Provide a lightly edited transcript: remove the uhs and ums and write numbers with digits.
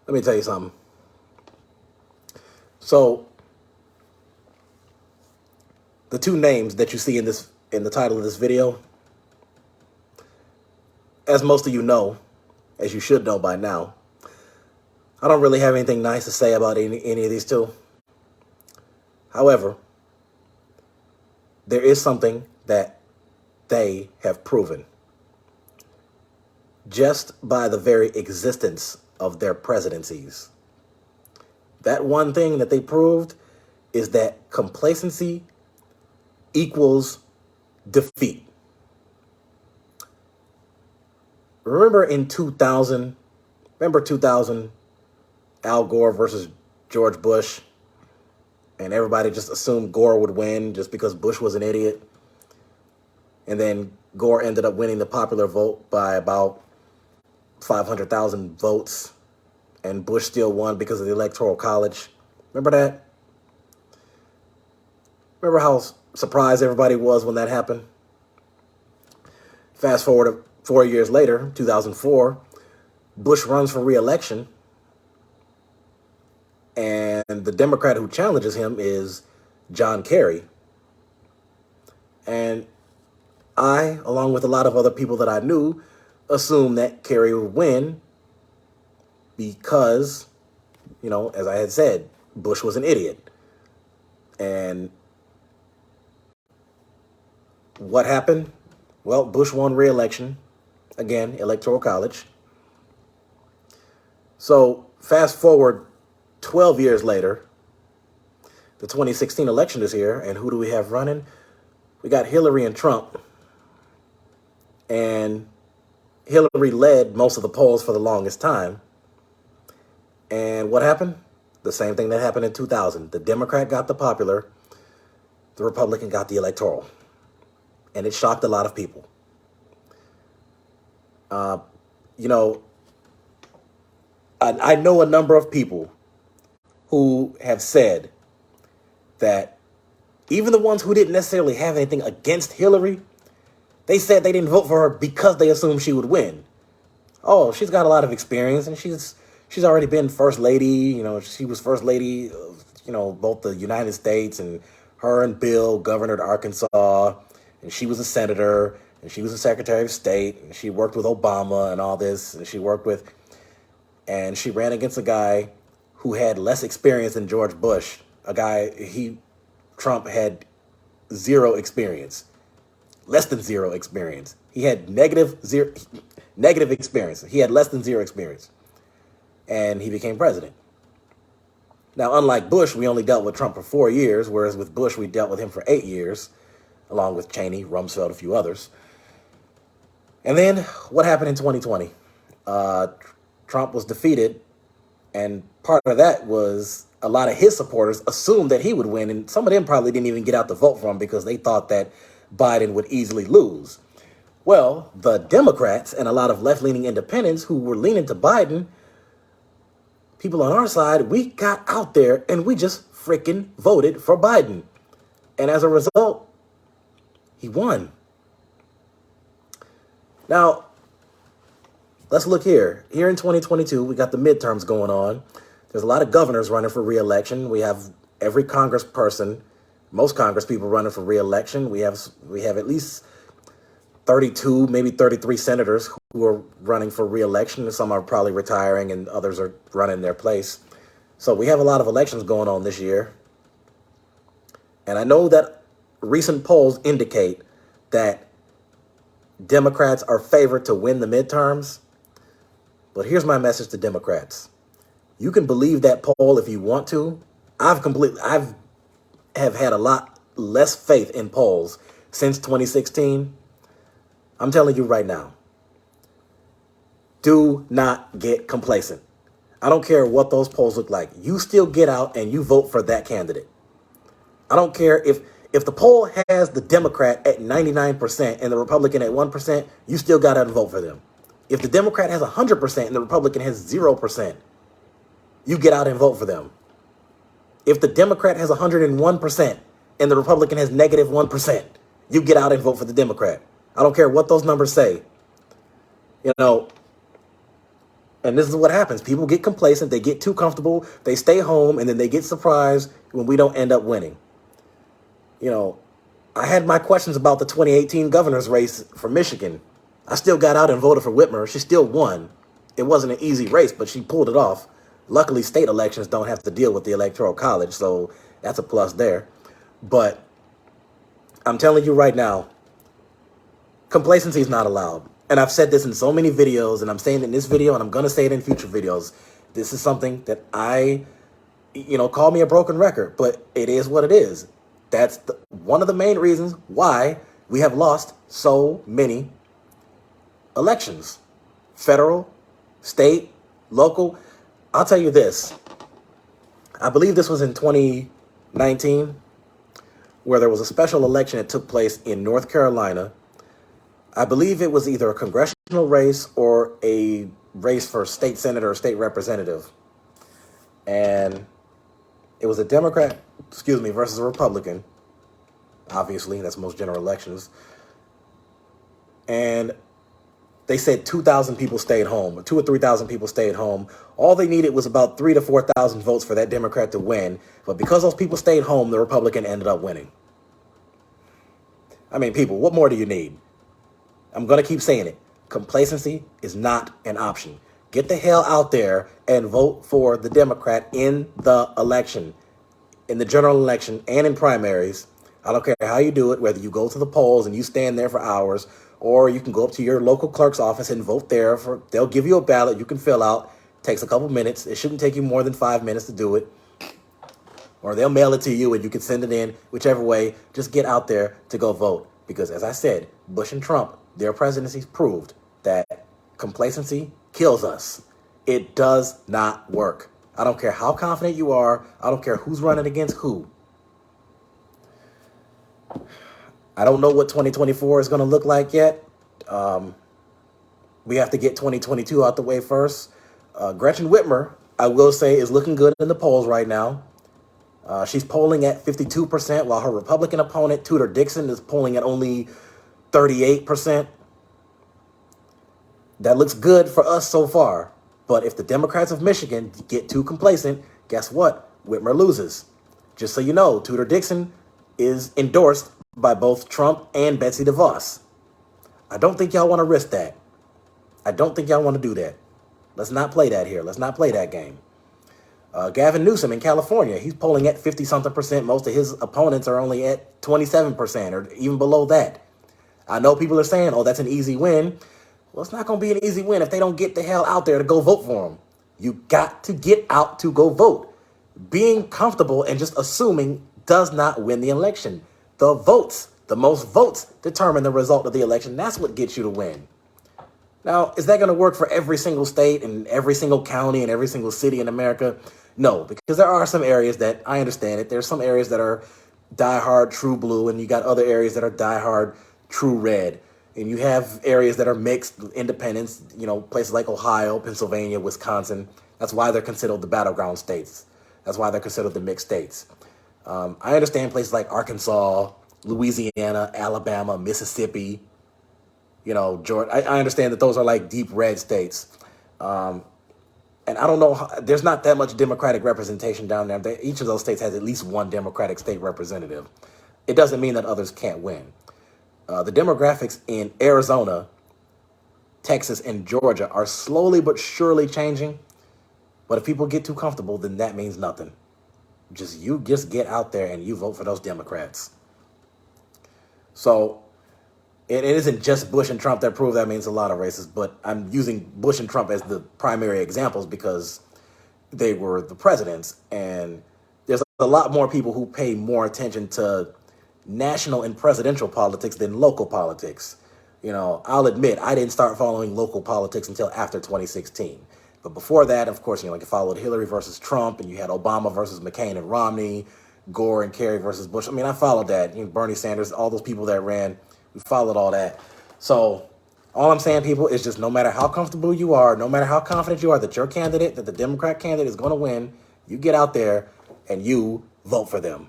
Let me tell you something. So the two names that you see in the title of this video, as most of you know, as you should know by now, I don't really have anything nice to say about any of these two. However, there is something that they have proven just by the very existence of their presidencies. That one thing that they proved is that complacency equals defeat. Remember 2000, Al Gore versus George Bush, and everybody just assumed Gore would win just because Bush was an idiot. And then Gore ended up winning the popular vote by about 500,000 votes, and Bush still won because of the Electoral College. Remember that? Remember how surprised everybody was when that happened? Fast forward 4 years later, 2004, Bush runs for re-election, and the Democrat who challenges him is John Kerry. And I, along with a lot of other people that I knew, assumed that Kerry would win because, as I had said, Bush was an idiot. And what happened? Well, Bush won re-election. Again, Electoral College. So fast forward 12 years later, the 2016 election is here, and who do we have running? We got Hillary and Trump. And Hillary led most of the polls for the longest time. And what happened? The same thing that happened in 2000. The Democrat got the popular, the Republican got the electoral. And it shocked a lot of people. I know a number of people who have said that even the ones who didn't necessarily have anything against Hillary, they said they didn't vote for her because they assumed she would win. Oh, she's got a lot of experience, and she's already been first lady. She was first lady of, both the United States, and her and Bill governed Arkansas, and she was a senator, and she was a secretary of state, and she worked with Obama and all this, and she ran against a guy who had less experience than George Bush. Trump had zero experience. Less than zero experience. He had negative experience. He had less than zero experience. And he became president. Now, unlike Bush, we only dealt with Trump for 4 years, whereas with Bush, we dealt with him for 8 years, along with Cheney, Rumsfeld, a few others. And then what happened in 2020? Trump was defeated, and part of that was a lot of his supporters assumed that he would win, and some of them probably didn't even get out to vote for him because they thought that Biden would easily lose. Well, the Democrats and a lot of left-leaning independents who were leaning to Biden, people on our side, we got out there and we just freaking voted for Biden. And as a result, he won. Now, let's look here. Here in 2022, we got the midterms going on. There's a lot of governors running for re-election. We have every congressperson, most congress people running for re-election. We have at least 32, maybe 33 senators who are running for re-election. Some are probably retiring and others are running their place. So we have a lot of elections going on this year. And I know that recent polls indicate that Democrats are favored to win the midterms. But here's my message to Democrats. You can believe that poll if you want to. I have had a lot less faith in polls since 2016. I'm telling you right now, do not get complacent. I don't care what those polls look like. You still get out and you vote for that candidate. I don't care if the poll has the Democrat at 99% and the Republican at 1%, you still got to vote for them. If the Democrat has 100% and the Republican has 0%, you get out and vote for them. If the Democrat has 101% and the Republican has negative 1%, you get out and vote for the Democrat. I don't care what those numbers say. And this is what happens. People get complacent, they get too comfortable, they stay home, and then they get surprised when we don't end up winning. You know, I had my questions about the 2018 governor's race for Michigan. I still got out and voted for Whitmer. She still won. It wasn't an easy race, but she pulled it off. Luckily, state elections don't have to deal with the Electoral College, so that's a plus there. But I'm telling you right now, complacency is not allowed. And I've said this in so many videos, and I'm saying it in this video, and I'm going to say it in future videos. This is something that call me a broken record, but it is what it is. That's one of the main reasons why we have lost so many elections. Federal, state, local. I'll tell you this. I believe this was in 2019, where there was a special election that took place in North Carolina. I believe it was either a congressional race or a race for state senator or state representative. And it was a Democrat, versus a Republican. Obviously, that's most general elections. And they said 2,000 people stayed home, or 2 or 3,000 people stayed home. All they needed was about 3,000 to 4,000 votes for that Democrat to win. But because those people stayed home, the Republican ended up winning. I mean, people, what more do you need? I'm going to keep saying it. Complacency is not an option. Get the hell out there and vote for the Democrat in the election, in the general election and in primaries. I don't care how you do it, whether you go to the polls and you stand there for hours, or you can go up to your local clerk's office and vote there. They'll give you a ballot you can fill out. Takes a couple minutes. It shouldn't take you more than 5 minutes to do it. Or they'll mail it to you and you can send it in, whichever way. Just get out there to go vote. Because as I said, Bush and Trump, their presidencies proved that complacency kills us. It does not work. I don't care how confident you are. I don't care who's running against who. I don't know what 2024 is going to look like yet. We have to get 2022 out the way first. Gretchen Whitmer, I will say, is looking good in the polls right now. She's polling at 52%, while her Republican opponent, Tudor Dixon, is polling at only 38%. That looks good for us so far. But if the Democrats of Michigan get too complacent, guess what? Whitmer loses. Just so you know, Tudor Dixon is endorsed by both Trump and Betsy DeVos. I don't think y'all want to risk that. I don't think y'all want to do that. Let's not play that here. Let's not play that game. Gavin Newsom in California, he's polling at 50-something%. Most of his opponents are only at 27% or even below that. I know people are saying, oh, that's an easy win. Well, it's not going to be an easy win if they don't get the hell out there to go vote for him. You got to get out to go vote. Being comfortable and just assuming does not win the election. The votes, the most votes, determine the result of the election. That's what gets you to win. Now, is that going to work for every single state and every single county and every single city in America? No, because there are some areas that, I understand it, there's some areas that are diehard true blue, and you got other areas that are diehard true red. And you have areas that are mixed, independents, places like Ohio, Pennsylvania, Wisconsin. That's why they're considered the battleground states. That's why they're considered the mixed states. I understand places like Arkansas, Louisiana, Alabama, Mississippi, Georgia. I understand that those are like deep red states. And I don't know, there's not that much Democratic representation down there. Each of those states has at least one Democratic state representative. It doesn't mean that others can't win. The demographics in Arizona, Texas, and Georgia are slowly but surely changing. But if people get too comfortable, then that means nothing. You just get out there and you vote for those Democrats. So it isn't just Bush and Trump that prove that means a lot of races, but I'm using Bush and Trump as the primary examples because they were the presidents. And there's a lot more people who pay more attention to national and presidential politics than local politics. I'll admit I didn't start following local politics until after 2016. But before that, of course, you followed Hillary versus Trump, and you had Obama versus McCain and Romney, Gore and Kerry versus Bush. I followed that. Bernie Sanders, all those people that ran, we followed all that. So all I'm saying, people, is just no matter how comfortable you are, no matter how confident you are that your candidate, that the Democrat candidate is going to win, you get out there and you vote for them.